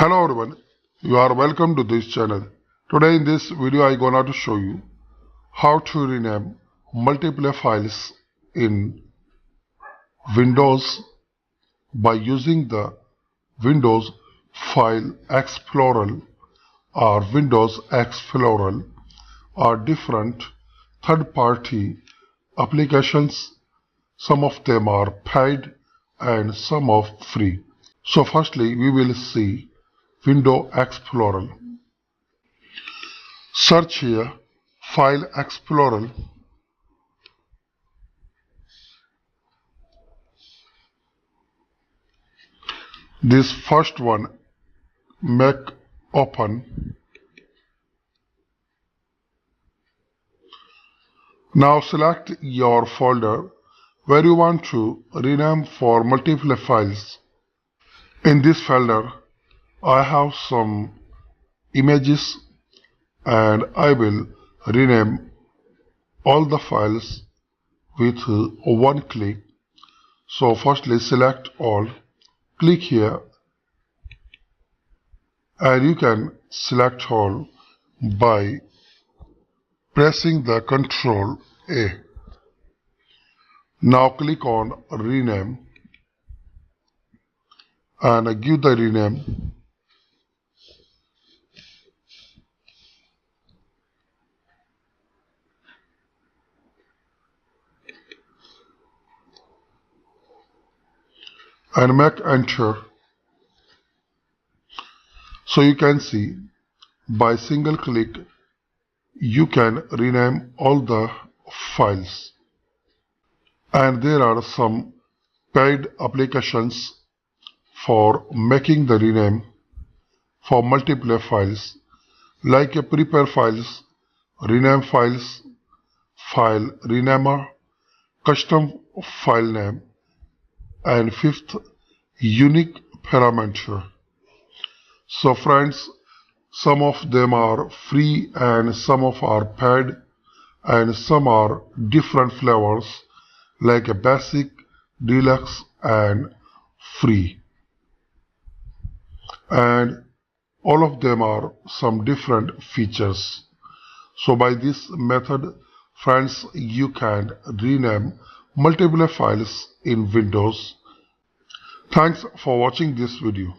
Hello everyone, you are welcome to this channel. Today in this video I gonna to show you how to rename multiple files in Windows by using the Windows File Explorer or Windows Explorer or different third-party applications. Some of them are paid and some are free. So firstly we will see Windows Explorer. Search here File Explorer. This first one, make open. Now select your folder where you want to rename for multiple files. In this folder I have some images and I will rename all the files with one click. So firstly select all, click here and you can select all by pressing the Ctrl A. Now click on rename and give the rename. And make enter. So you can see by single click you can rename all the files. And there are some paid applications for making the rename for multiple files, like prepare files, rename files, file renamer, custom file name, and fifth, unique parameter. So friends, some of them are free and some of are paid and some are different flavors like a basic, deluxe and free. And all of them are some different features. So by this method, friends, you can rename multiple files in Windows. Thanks for watching this video.